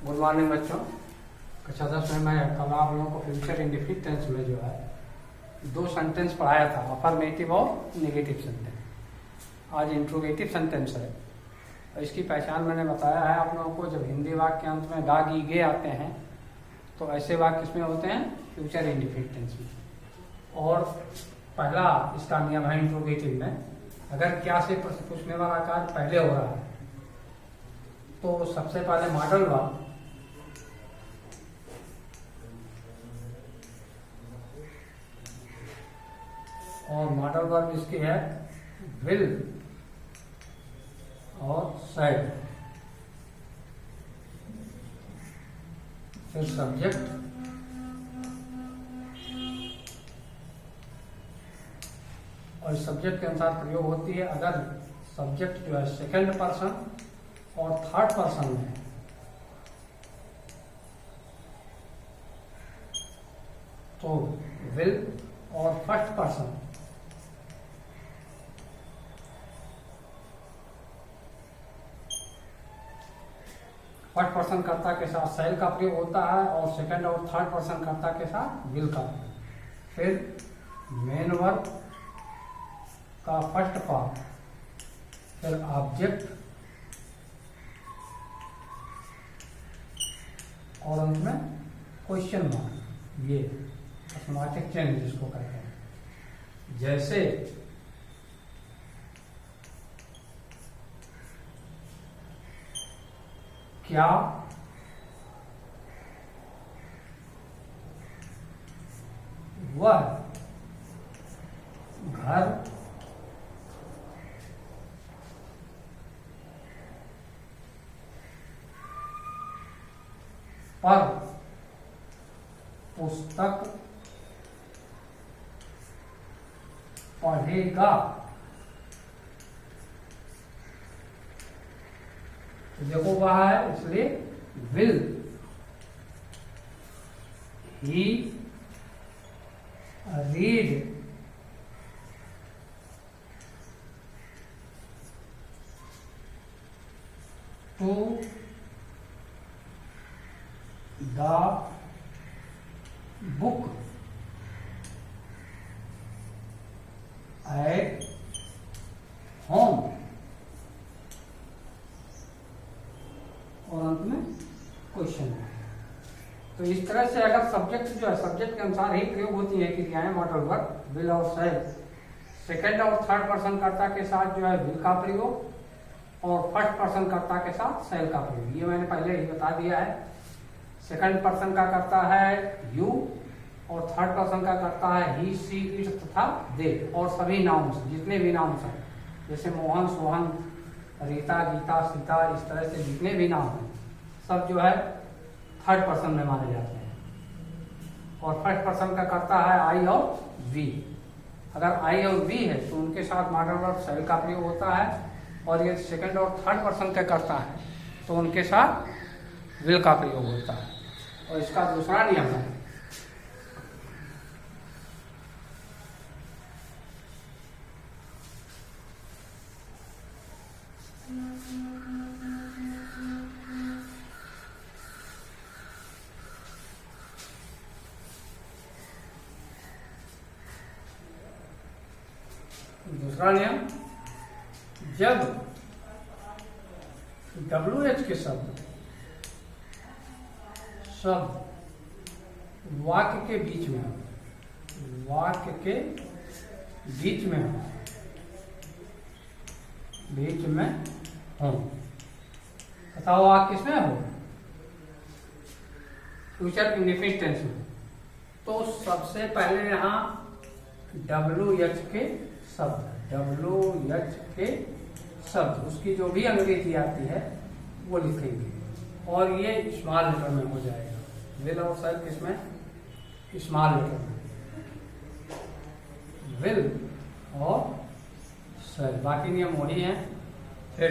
Good morning बच्चों। कक्षा 10 में मैं कल आप लोगों को फ्यूचर इंडेफिनिट टेंस में जो है दो सेंटेंस पढ़ाया था, अफर्मेटिव और नेगेटिव सेंटेंस। आज इंट्रोगेटिव सेंटेंस है और इसकी पहचान मैंने बताया है आप लोगों को। जब हिंदी वाक्य के अंत में गा गी गे आते हैं तो ऐसे वाक्य इसमें होते हैं फ्यूचर इंडेफिनिट टेंस में। और पहला इसका नियम है इंट्रोगेटिव में, अगर क्या से प्रश्न पूछने वाला कार्य पहले हो रहा है तो सबसे पहले मॉडल वर्ब और मॉडल वर्ब इसकी है विल और शैल, फिर सब्जेक्ट और सब्जेक्ट के अनुसार प्रयोग होती है। अगर सब्जेक्ट जो है सेकंड पर्सन और थर्ड पर्सन में है तो विल और फर्स्ट पर्सन फर्स्ट पर्सन कर्ता के साथ शैल का प्रयोग होता है और सेकंड और थर्ड पर्सन कर्ता के साथ विल का प्रयोग। फिर मेन वर्ब का फर्स्ट पार्ट, फिर ऑब्जेक्ट और अंत में क्वेश्चन मार्क, ये ऑटोमेटिक चेंज जिसको कहते हैं। जैसे क्या वह घर पर पुस्तक पढ़ेगा। देखो वह है इसलिए will he read to the book at home और अंत में क्वेश्चन। तो इस तरह से अगर सब्जेक्ट जो है सब्जेक्ट के अनुसार ही प्रयोग होती है कि क्या है मॉडल वर्ब, विल और शैल। सेकंड और थर्ड पर्सन कर्ता के साथ जो है विल का प्रयोग और फर्स्ट पर्सन कर्ता के साथ शैल का प्रयोग, ये मैंने पहले ही बता दिया है। सेकंड पर्सन का करता है यू और थर्ड पर्सन का करता है ही सी इट तथा दे और सभी नाउन्स जितने भी नाउन्स हैं, जैसे मोहन सोहन रीता गीता सीता, इस तरह से जितने भी नाम हैं सब जो है थर्ड पर्सन में माने जाते हैं। और फर्स्ट पर्सन का करता है आई और वी। अगर आई और वी है तो उनके साथ मॉडल वर्ब शैल का प्रयोग होता है, और ये सेकंड और थर्ड पर्सन का करता है तो उनके साथ विल का प्रयोग होता है। और इसका दूसरा नियम है जब WH के शब्द वाक्य के बीच में हो, वाक्य के बीच में हो, बीच में हो, बताओ वाक्य किसमें हो, फ्यूचर इंडेफिनिट टेंस में। तो सबसे पहले यहाँ WH के शब्द, WH के शब्द उसकी जो भी अंग्रेजी आती है वो लिखेंगे और ये स्मॉल लेटर में हो जाएगा। विल और शैल किसमें, स्मॉल लेटर में, विल और शैल, बाकी नियम वही हैं। फिर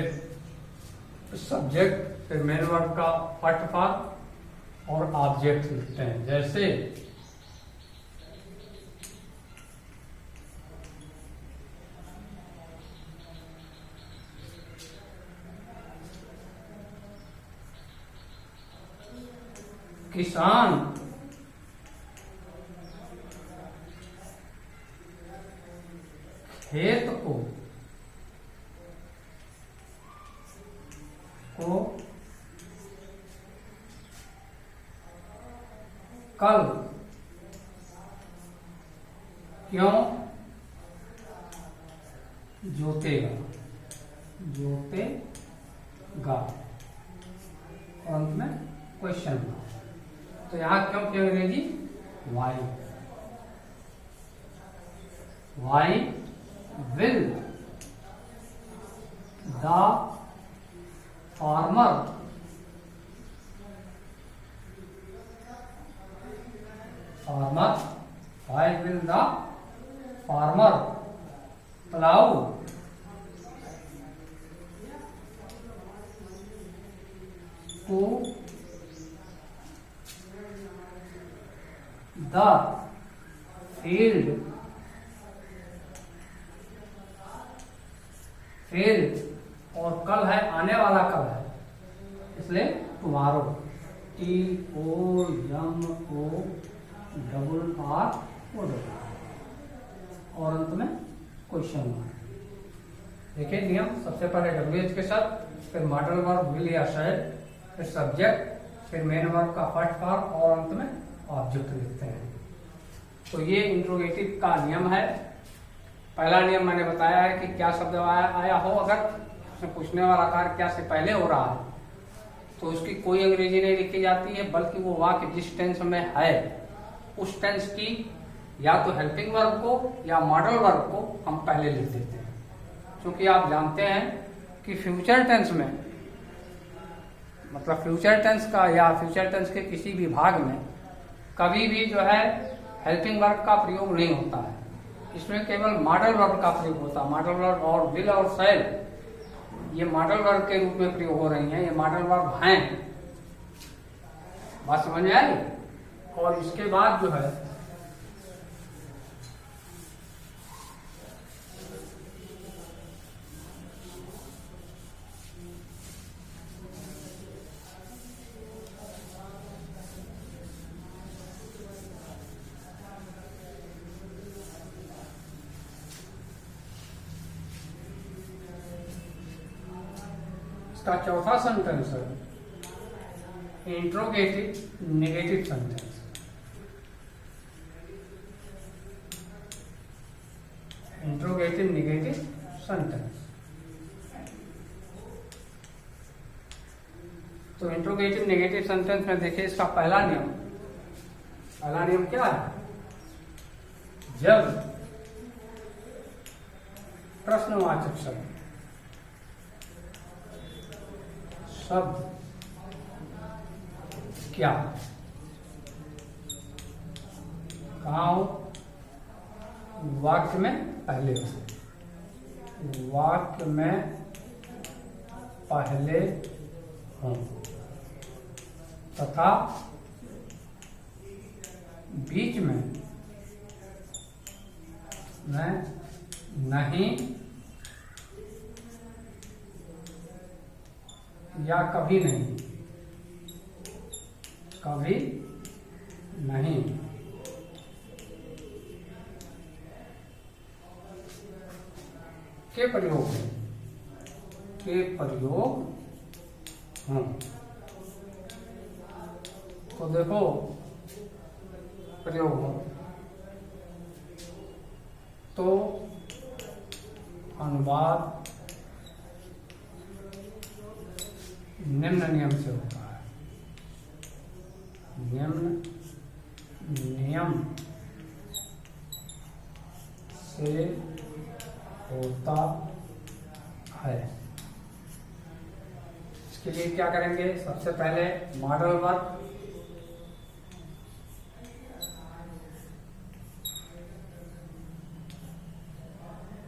सब्जेक्ट, फिर मेन वर्ब का फर्स्ट पार्ट और ऑब्जेक्ट लिखते हैं। जैसे किसान खेत को कल क्यों जोतेगा और अंत में क्वेश्चन। तो यहां क्यों की अंग्रेजी why will the farmer why will the farmer plow to the field और कल है आने वाला कल है इसलिए टुमारो TOMORR और अंत में क्वेश्चन मार्क। देखिए नियम, सबसे पहले WH के साथ, फिर मॉडल वर्ब विल या शायद, फिर सब्जेक्ट, फिर मेन वर्ब का फर्स्ट फॉर्म और अंत में ऑब्जेक्ट लिखते हैं। तो ये इंट्रोगेटिव का नियम है। पहला नियम मैंने बताया है कि क्या शब्द आया हो, अगर उसमें पूछने वाला कार्य क्या से पहले हो रहा है तो उसकी कोई अंग्रेजी नहीं लिखी जाती है, बल्कि वो वाक्य जिस टेंस में है उस टेंस की या तो हेल्पिंग वर्ब को या मॉडल वर्ब को हम पहले लिख देते हैं। क्योंकि आप जानते हैं कि फ्यूचर टेंस में, मतलब फ्यूचर टेंस का या फ्यूचर टेंस के किसी भी भाग में कभी भी जो है हेल्पिंग वर्ब का प्रयोग नहीं होता है, इसमें केवल मॉडल वर्ब का प्रयोग होता है। मॉडल वर्ब और विल और शैल ये मॉडल वर्ब के रूप में प्रयोग हो रही हैं, ये मॉडल वर्ब हैं। बात समझ में आई? और इसके बाद जो है इसका चौथा सेंटेंस है interrogative negative sentence. Interrogative negative sentence. तो इंट्रोगेटिव नेगेटिव सेंटेंस में देखिए इसका पहला नियम क्या है? जब प्रश्नवाचक शब्द क्या कहाँ हो? वाक्य में पहले हो, वाक्य में पहले हो तथा बीच में नहीं या कभी नहीं के प्रयोग हों। तो देखो प्रयोग हो तो अनुवाद निम्न नियम से होता है। निम्न नियम से होता है। इसके लिए क्या करेंगे? सबसे पहले मॉडल वर्ब,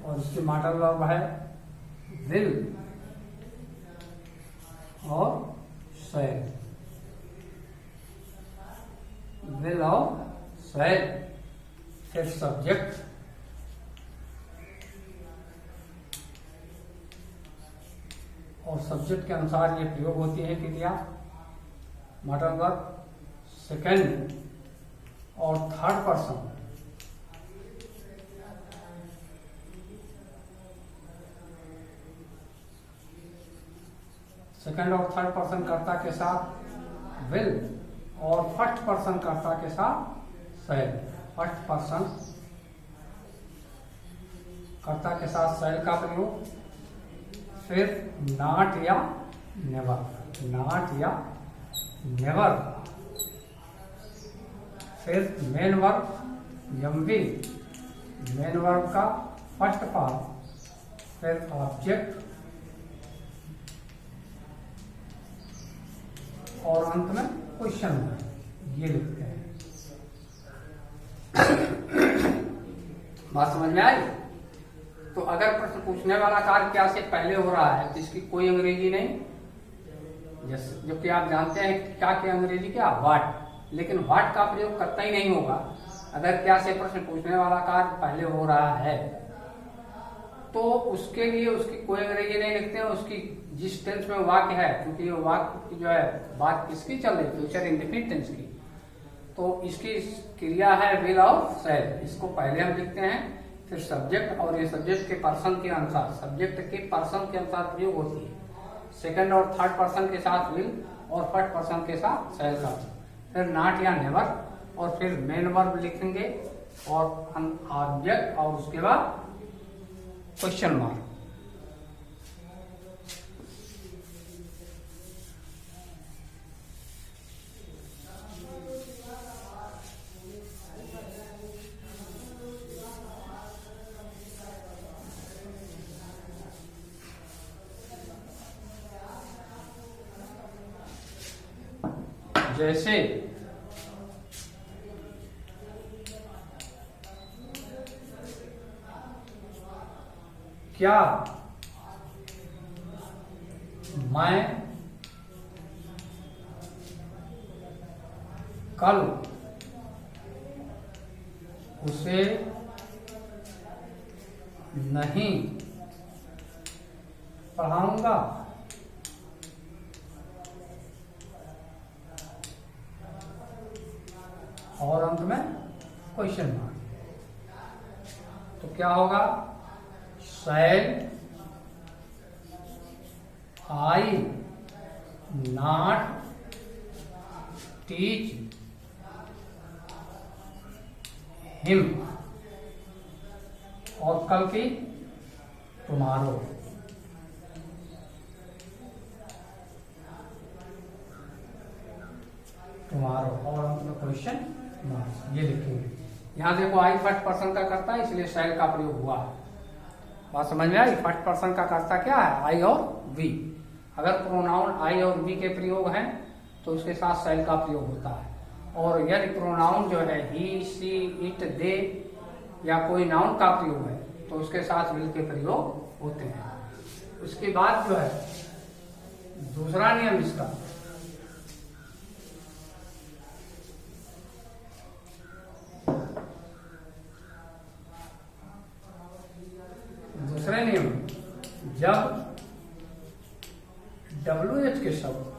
और इसकी मॉडल वर्ब है विल और शैल। विल और शैल, फिर सब्जेक्ट, और सब्जेक्ट के अनुसार ये प्रयोग होती है क्रिया। मॉडल वर्ब, सेकेंड और थर्ड पर्सन सेकेंड और थर्ड पर्सन कर्ता के साथ विल और फर्स्ट पर्सन कर्ता के साथ शैल। फर्स्ट पर्सन कर्ता के साथ शैल का प्रयोग, फिर नॉट या नेवर, नॉट या नेवर, फिर main verb MV, main verb का फर्स्ट पार्ट, फिर ऑब्जेक्ट और अंत में क्वेश्चन मार्क, ये लिखते हैं। बात समझ में आई? तो अगर प्रश्न पूछने वाला कार्य क्या से पहले हो रहा है तो इसकी कोई अंग्रेजी नहीं, जबकि आप जानते हैं क्या के अंग्रेजी क्या, व्हाट, लेकिन व्हाट का प्रयोग करता ही नहीं होगा। अगर क्या से प्रश्न पूछने वाला कार्य पहले हो रहा है तो उसके लिए उसकी कोई अंग्रेजी नहीं लिखते हैं, उसकी जिस टेंस में वाक्य है, क्योंकि ये वाक्य की जो है बात किसकी चल रही है, फ्यूचर इंडेफिनिट टेंस की, तो इसकी क्रिया है विल और शैल, इसको पहले हम लिखते हैं, फिर सब्जेक्ट, और ये सब्जेक्ट के पर्सन के अनुसार, सब्जेक्ट के पर्सन के अनुसार प्रयोग होती है। सेकंड और थर्ड पर्सन के साथ विल और फर्स्ट पर्सन के साथ शैल का, फिर नॉट या नेवर, और फिर मेन वर्ब लिखेंगे और ऑब्जेक्ट, और उसके बाद क्वेश्चन मार्क। जैसे क्या मैं कल उसे नहीं पढ़ाऊंगा, और अंत में क्वेश्चन मार्क। तो क्या होगा, शैल आई नॉट टीच हिम, और कल की टुमारो। टुमारो और अंत में क्वेश्चन मार्क, ये लिखेंगे। यहां देखो आई फर्स्ट पर्सन का करता है, इसलिए शैल का प्रयोग हुआ है। बात समझ में आई? फर्स्ट पर्सन का कर्ता क्या है, आई और वी। अगर प्रोनाउन आई और वी के प्रयोग हैं तो उसके साथ शैल का प्रयोग होता है, और यदि प्रोनाउन जो है ही, सी, इट, दे या कोई नाउन का प्रयोग है तो उसके साथ विल के प्रयोग होते हैं। उसके बाद जो है दूसरा नियम इसका, दूसरे नियम, जब WH के शब्द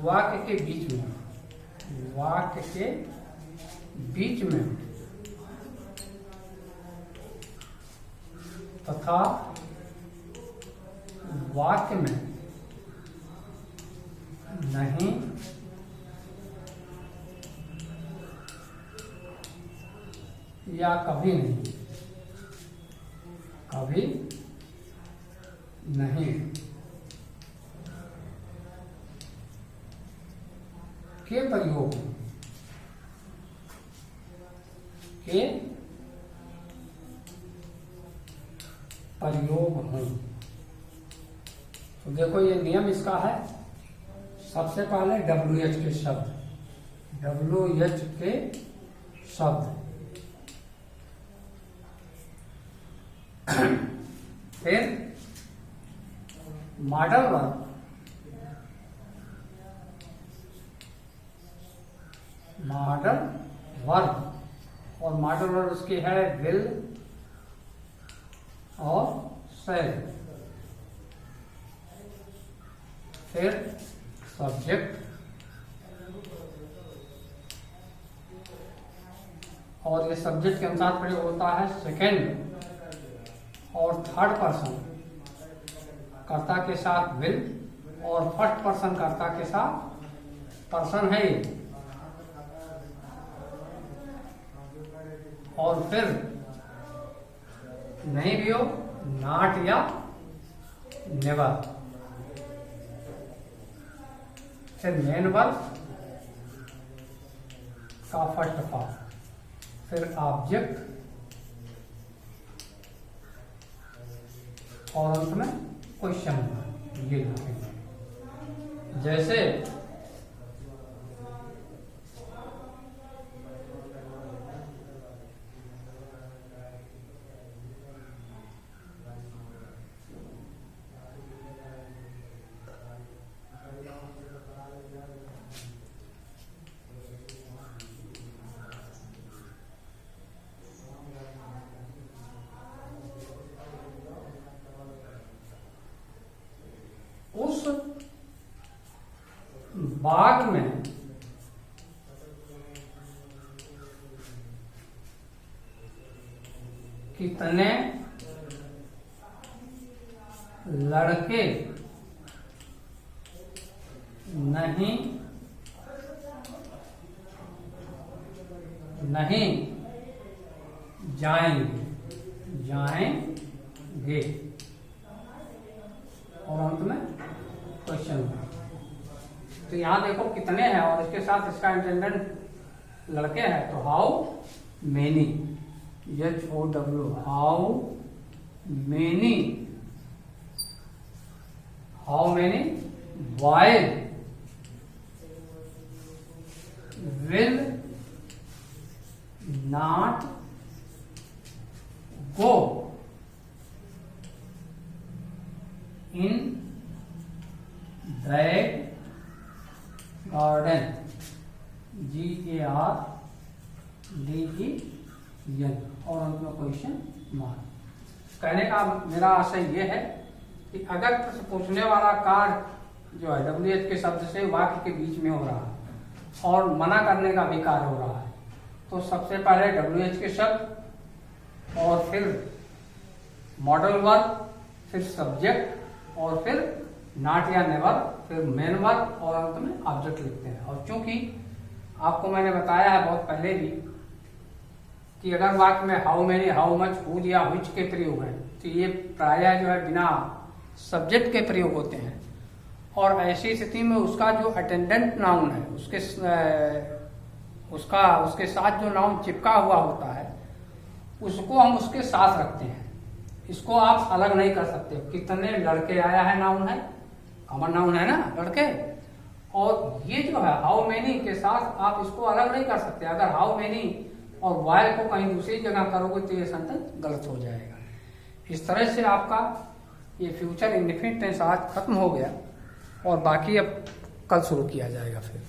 वाक्य के बीच में, वाक्य के बीच में तथा वाक्य में नहीं या कभी नहीं, कभी नहीं के प्रयोग हों। तो देखो ये नियम इसका है, सबसे पहले WH के शब्द, WH के शब्द, फिर मॉडल वर्ब, मॉडल वर्ब, और मॉडल वर्ब उसकी है विल और शैल। फिर सब्जेक्ट और ये सब्जेक्ट के अनुसार प्रयोग होता है सेकेंड और थर्ड पर्सन कर्ता के साथ विल और फर्स्ट पर्सन कर्ता के साथ पर्सन है और फिर नहीं भी हो नॉट या नेवर, फिर मेन वर्ब का फर्स्ट फॉर्म, फिर ऑब्जेक्ट और अंत में क्वेश्चन ये लिखेंगे। जैसे उस बाग में कितने लड़के नहीं जाएंगे और अंत में क्वेश्चन। तो यहाँ देखो कितने हैं और इसके साथ इसका इंटेंडेंट लड़के हैं, तो how many, HOW, how many boys will not go in that garden, GARDEN और अंत में क्वेश्चन मार्क। कहने का मेरा आशय ये है कि अगर प्रश्न पूछने वाला कार्य जो है WH के शब्द से वाक्य के बीच में हो रहा है और मना करने का भी कार्य हो रहा है, तो सबसे पहले WH के शब्द और फिर मॉडल वर्ब, फिर सब्जेक्ट और फिर नॉट या नेवर, फिर मेन वर्ब और अंत में ऑब्जेक्ट लिखते हैं। और चूंकि आपको मैंने बताया है बहुत पहले भी कि अगर वाक्य में how many, how much, whose या व्हिच के प्रयोग हैं तो ये प्रायः जो है बिना सब्जेक्ट के प्रयोग होते हैं और ऐसी स्थिति में उसका जो अटेंडेंट नाउन है उसके साथ जो नाउन चिपका हुआ होता है उसको हम उसके साथ रखते हैं। इसको आप अलग नहीं कर सकते। कितने लड़के आया है नाउन है, कॉमन नाउन है ना लड़के, और ये जो है हाउ मेनी के साथ आप इसको अलग नहीं कर सकते। अगर हाउ मेनी और वाइल को कहीं दूसरी जगह करोगे तो ये सेंटेंस गलत हो जाएगा। इस तरह से आपका ये फ्यूचर इंडेफिनिट टेंस आज खत्म हो गया और बाकी अब कल शुरू किया जाएगा फिर।